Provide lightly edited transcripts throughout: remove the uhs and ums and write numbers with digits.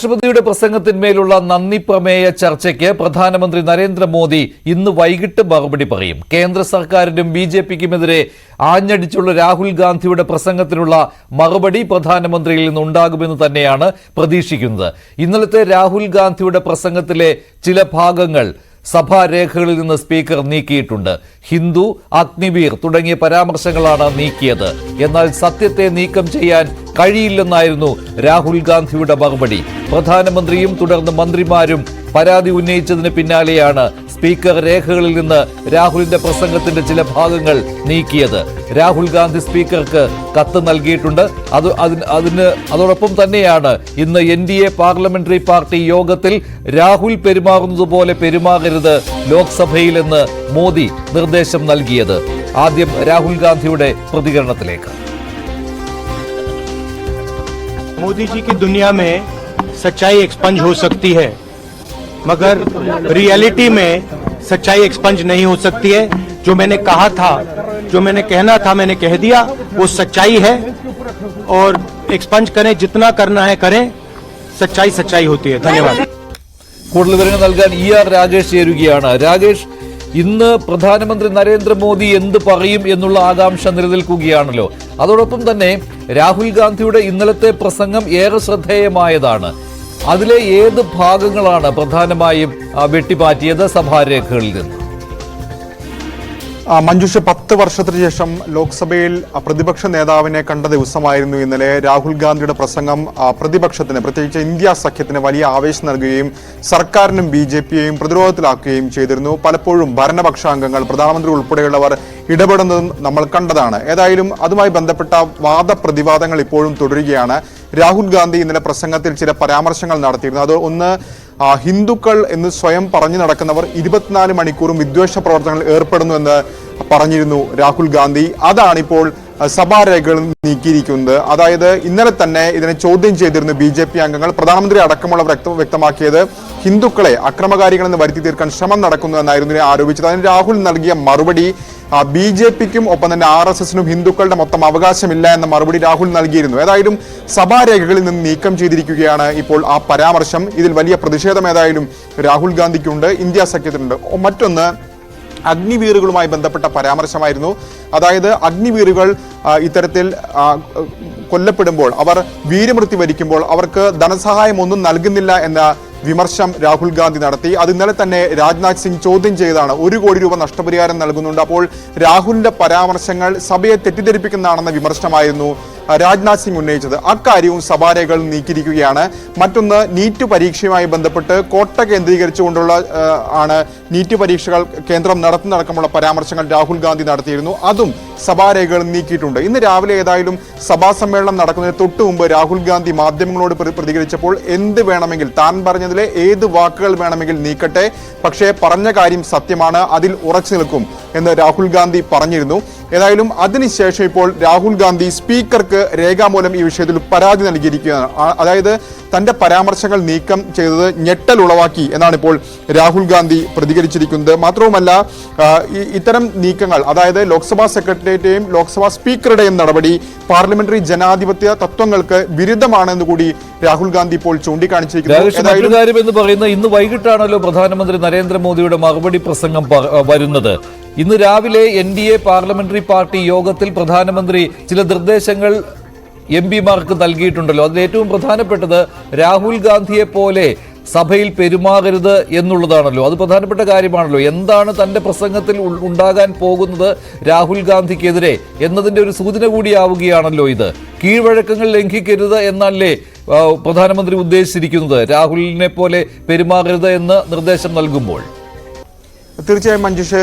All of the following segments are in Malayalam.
രാഷ്ട്രപതിയുടെ പ്രസംഗത്തിന്മേലുള്ള നന്ദി പ്രമേയ ചർച്ചയ്ക്ക് പ്രധാനമന്ത്രി നരേന്ദ്രമോദി ഇന്ന് വൈകിട്ട് മറുപടി പറയും. കേന്ദ്ര സർക്കാരിനും ബിജെപിക്കുമെതിരെ ആഞ്ഞടിച്ചുള്ള രാഹുൽ ഗാന്ധിയുടെ പ്രസംഗത്തിനുള്ള മറുപടി പ്രധാനമന്ത്രിയിൽ നിന്നുണ്ടാകുമെന്ന് തന്നെയാണ് പ്രതീക്ഷിക്കുന്നത്. ഇന്നലത്തെ രാഹുൽ ഗാന്ധിയുടെ പ്രസംഗത്തിലെ ചില ഭാഗങ്ങൾ സഭാരേഖകളിൽ നിന്ന് സ്പീക്കർ നീക്കിയിട്ടുണ്ട്. ഹിന്ദു, അഗ്നിവീർ തുടങ്ങിയ പരാമർശങ്ങളാണ് നീക്കിയത്. എന്നാൽ സത്യത്തെ നീക്കം ചെയ്യാൻ കഴിയില്ലെന്നായിരുന്നു രാഹുൽ ഗാന്ധിയുടെ മറുപടി. പ്രധാനമന്ത്രിയും തുടർന്ന് മന്ത്രിമാരും പരാതി ഉന്നയിച്ചതിന് പിന്നാലെയാണ് സ്പീക്കർ രേഖകളിൽ നിന്ന് രാഹുലിന്റെ പ്രസംഗത്തിന്റെ ചില ഭാഗങ്ങൾ നീക്കിയത്. രാഹുൽ ഗാന്ധി സ്പീക്കർക്ക് കത്ത് നൽകിയിട്ടുണ്ട്. അതോടൊപ്പം തന്നെയാണ് ഇന്ന് NDA പാർലമെന്ററി പാർട്ടി യോഗത്തിൽ രാഹുൽ പെരുമാറുന്നതുപോലെ പെരുമാറരുത് ലോക്സഭയിലെന്ന് മോദി നിർദ്ദേശം നൽകിയത്. ആദ്യം രാഹുൽ ഗാന്ധിയുടെ പ്രതികരണത്തിലേക്ക്. मोदी जी की दुनिया में सच्चाई एक्सपंज हो सकती है, मगर रियलिटी में सच्चाई एक्सपंज नहीं हो सकती है. जो मैंने कहा था, जो मैंने कहना था, मैंने कह दिया. वो सच्चाई है और एक्सपंज करें, जितना करना है करें. सच्चाई सच्चाई होती है. धन्यवाद. കൂടുതൽ വിവരങ്ങൾ നൽകാൻ ER രാഗേഷ് ചേരുകയാണ്. രാഗേഷ്, ഇന്ന് പ്രധാനമന്ത്രി നരേന്ദ്രമോദി എന്ത് പറയും എന്നുള്ള ആകാംക്ഷ നിലനിൽക്കുകയാണല്ലോ. അതോടൊപ്പം തന്നെ രാഹുൽ ഗാന്ധിയുടെ ഇന്നലത്തെ പ്രസംഗം ഏറെ ശ്രദ്ധേയമായതാണ്. അതിലെ ഏത് ഭാഗങ്ങളാണ് പ്രധാനമായും വെട്ടിമാറ്റിയത് സഭാരേഖകളിൽ നിന്ന്? മഞ്ജുഷ, 10 വർഷത്തിന് ശേഷം ലോക്സഭയിൽ പ്രതിപക്ഷ നേതാവിനെ കണ്ട ദിവസമായിരുന്നു ഇന്നലെ. രാഹുൽ ഗാന്ധിയുടെ പ്രസംഗം പ്രതിപക്ഷത്തിന്, പ്രത്യേകിച്ച് ഇന്ത്യ സഖ്യത്തിന് വലിയ ആവേശം നൽകുകയും സർക്കാരിനും BJPയെയും പ്രതിരോധത്തിലാക്കുകയും ചെയ്തിരുന്നു. പലപ്പോഴും ഭരണപക്ഷാംഗങ്ങൾ, പ്രധാനമന്ത്രി ഉൾപ്പെടെയുള്ളവർ ഇടപെടുന്നതും നമ്മൾ കണ്ടതാണ്. ഏതായാലും അതുമായി ബന്ധപ്പെട്ട വാദപ്രതിവാദങ്ങൾ ഇപ്പോഴും തുടരുകയാണ്. രാഹുൽ ഗാന്ധി ഇന്നലെ പ്രസംഗത്തിൽ ചില പരാമർശങ്ങൾ നടത്തിയിരുന്നു. അത് ഒന്ന്, ഹിന്ദുക്കൾ എന്ന് സ്വയം പറഞ്ഞു നടക്കുന്നവർ 24 മണിക്കൂറും വിദ്വേഷ പ്രവർത്തനങ്ങളിൽ ഏർപ്പെടുന്നു എന്ന് പറഞ്ഞിരുന്നു രാഹുൽ ഗാന്ധി. അതാണിപ്പോൾ സഭാരേഖകൾ നീക്കിയിരിക്കുന്നത്. അതായത് ഇന്നലെ തന്നെ ഇതിനെ ചോദ്യം ചെയ്തിരുന്നു BJP അംഗങ്ങൾ. പ്രധാനമന്ത്രി അടക്കമുള്ളവർ വ്യക്തമാക്കിയത് ഹിന്ദുക്കളെ അക്രമകാരികളെന്ന് വരുത്തി തീർക്കാൻ ശ്രമം നടക്കുന്നു എന്നായിരുന്നു ആരോപിച്ചത്. അതിന് രാഹുൽ നൽകിയ മറുപടി BJPക്കും ഒപ്പം തന്നെ RSSനും ഹിന്ദുക്കളുടെ മൊത്തം അവകാശമില്ല എന്ന മറുപടി രാഹുൽ നൽകിയിരുന്നു. ഏതായാലും സഭാരേഖകളിൽ നിന്ന് നീക്കം ചെയ്തിരിക്കുകയാണ് ഇപ്പോൾ ആ പരാമർശം. ഇതിൽ വലിയ പ്രതിഷേധം ഏതായാലും രാഹുൽ ഗാന്ധിക്കുണ്ട്, ഇന്ത്യ സഖ്യത്തിനുണ്ട്. മറ്റൊന്ന്, അഗ്നിവീറുകളുമായി ബന്ധപ്പെട്ട പരാമർശമായിരുന്നു. അതായത് അഗ്നിവീറുകൾ ഇത്തരത്തിൽ കൊല്ലപ്പെടുമ്പോൾ, അവർ വീരമൃത്യു വരിക്കുമ്പോൾ അവർക്ക് ധനസഹായം ഒന്നും നൽകുന്നില്ല എന്ന വിമർശം രാഹുൽ ഗാന്ധി നടത്തി. അത് ഇന്നലെ തന്നെ രാജ്നാഥ് സിംഗ് ചോദ്യം ചെയ്തതാണ്. 1 കോടി രൂപ നഷ്ടപരിഹാരം നൽകുന്നുണ്ട്. അപ്പോൾ രാഹുലിന്റെ പരാമർശങ്ങൾ സഭയെ തെറ്റിദ്ധരിപ്പിക്കുന്നതാണെന്ന വിമർശനമായിരുന്നു രാജ്നാഥ് സിംഗ് ഉന്നയിച്ചത്. അക്കാര്യവും സഭാരേഖകൾ നീക്കിയിരിക്കുകയാണ്. മറ്റൊന്ന്, നീറ്റ് പരീക്ഷയുമായി ബന്ധപ്പെട്ട് കോട്ട കേന്ദ്രീകരിച്ചുകൊണ്ടുള്ള നീറ്റ് പരീക്ഷകൾ കേന്ദ്രം നടത്തുന്നതടക്കമുള്ള പരാമർശങ്ങൾ രാഹുൽ ഗാന്ധി നടത്തിയിരുന്നു. അതും സഭാരേഖകൾ നീക്കിയിട്ടുണ്ട്. ഇന്ന് രാവിലെ ഏതായാലും സഭാ സമ്മേളനം നടക്കുന്നതിന് തൊട്ടു മുമ്പ് രാഹുൽ ഗാന്ധി മാധ്യമങ്ങളോട് പ്രതികരിച്ചപ്പോൾ എന്ത് വേണമെങ്കിൽ, താൻ പറഞ്ഞതിലെ ഏത് വാക്കുകൾ വേണമെങ്കിൽ നീക്കട്ടെ, പക്ഷേ പറഞ്ഞ കാര്യം സത്യമാണ്, അതിൽ ഉറച്ചു നിൽക്കും എന്ന് രാഹുൽ ഗാന്ധി പറഞ്ഞിരുന്നു. ഏതായാലും അതിനുശേഷം ഇപ്പോൾ രാഹുൽ ഗാന്ധി സ്പീക്കർക്ക് രേഖാമൂലം ഈ വിഷയത്തിൽ പരാതി നൽകിയിരിക്കുകയാണ്. അതായത് തന്റെ പരാമർശങ്ങൾ നീക്കം ചെയ്തത് ഞെട്ടൽ ഉളവാക്കി എന്നാണ് ഇപ്പോൾ രാഹുൽ ഗാന്ധി പ്രതികരിച്ചിരിക്കുന്നത്. മാത്രവുമല്ല, ഇത്തരം നീക്കങ്ങൾ, അതായത് ലോക്സഭാ സെക്രട്ടേറിയറ്റിന്റെയും ലോക്സഭാ സ്പീക്കറുടെയും നടപടി പാർലമെന്ററി ജനാധിപത്യ തത്വങ്ങൾക്ക് വിരുദ്ധമാണെന്ന് കൂടി രാഹുൽ ഗാന്ധി ഇപ്പോൾ ചൂണ്ടിക്കാണിച്ചിരിക്കുന്നു. എന്ന് പറയുന്നത് ഇന്ന് വൈകിട്ടാണല്ലോ പ്രധാനമന്ത്രി നരേന്ദ്രമോദിയുടെ മറുപടി പ്രസംഗം വരുന്നത്. ഇന്ന് രാവിലെ NDA പാർലമെന്ററി പാർട്ടി യോഗത്തിൽ പ്രധാനമന്ത്രി ചില നിർദ്ദേശങ്ങൾ MP-മാർക്ക് നൽകിയിട്ടുണ്ടല്ലോ. അതിൽ ഏറ്റവും പ്രധാനപ്പെട്ടത് രാഹുൽ ഗാന്ധിയെ പോലെ സഭയിൽ പെരുമാറരുത് എന്നുള്ളതാണല്ലോ. അത് പ്രധാനപ്പെട്ട കാര്യമാണല്ലോ. എന്താണ് തന്റെ പ്രസംഗത്തിൽ ഉണ്ടാകാൻ പോകുന്നത് രാഹുൽ ഗാന്ധിക്കെതിരെ എന്നതിന്റെ ഒരു സൂചന കൂടിയാവുകയാണല്ലോ ഇത്. കീഴ്വഴക്കങ്ങൾ ലംഘിക്കരുത് എന്നല്ലേ പ്രധാനമന്ത്രി ഉദ്ദേശിച്ചിരിക്കുന്നത് രാഹുലിനെ പോലെ പെരുമാറരുത് എന്ന് നിർദ്ദേശം നൽകുമ്പോൾ? തീർച്ചയായും മഞ്ജുഷ,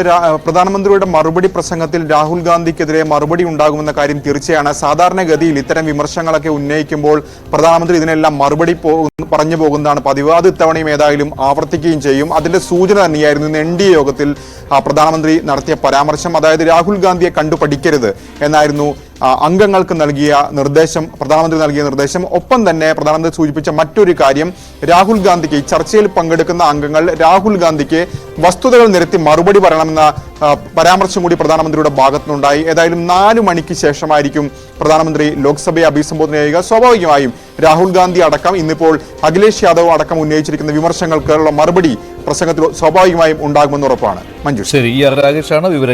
പ്രധാനമന്ത്രിയുടെ മറുപടി പ്രസംഗത്തിൽ രാഹുൽ ഗാന്ധിക്കെതിരെ മറുപടി ഉണ്ടാകുമെന്ന കാര്യം തീർച്ചയാണ്. സാധാരണഗതിയിൽ ഇത്തരം വിമർശനങ്ങളൊക്കെ ഉന്നയിക്കുമ്പോൾ പ്രധാനമന്ത്രി ഇതിനെല്ലാം മറുപടി പറഞ്ഞു പോകുന്നതാണ് പതിവ്. അത് ഇത്തവണയും ഏതായാലും ആവർത്തിക്കുകയും ചെയ്യും. അതിന്റെ സൂചന തന്നെയായിരുന്നു ഇന്ന് NDA യോഗത്തിൽ പ്രധാനമന്ത്രി നടത്തിയ പരാമർശം. അതായത് രാഹുൽ ഗാന്ധിയെ കണ്ടു പഠിക്കരുത് എന്നായിരുന്നു അംഗങ്ങൾക്ക് നൽകിയ നിർദ്ദേശം, പ്രധാനമന്ത്രി നൽകിയ നിർദ്ദേശം. ഒപ്പം തന്നെ പ്രധാനമന്ത്രി സൂചിപ്പിച്ച മറ്റൊരു കാര്യം, രാഹുൽ ഗാന്ധിക്ക് ഈ ചർച്ചയിൽ പങ്കെടുക്കുന്ന അംഗങ്ങൾ രാഹുൽ ഗാന്ധിക്ക് വസ്തുതകൾ നിരത്തി മറുപടി പറയണമെന്ന പരാമർശം കൂടി പ്രധാനമന്ത്രിയുടെ ഭാഗത്തുനിന്നുണ്ടായി. ഏതായാലും 4 മണിക്ക് ശേഷമായിരിക്കും പ്രധാനമന്ത്രി ലോക്സഭയെ അഭിസംബോധന ചെയ്യുക. സ്വാഭാവികമായും രാഹുൽ ഗാന്ധി അടക്കം, ഇന്നിപ്പോൾ അഖിലേഷ് യാദവ് അടക്കം ഉന്നയിച്ചിരിക്കുന്ന വിമർശനങ്ങൾക്കുള്ള മറുപടി പ്രസംഗത്തിൽ സ്വാഭാവികമായും ഉണ്ടാകുമെന്ന് ഉറപ്പാണ്. മഞ്ജുഷ്. ശരി, രാകേഷാണ് വിവരം.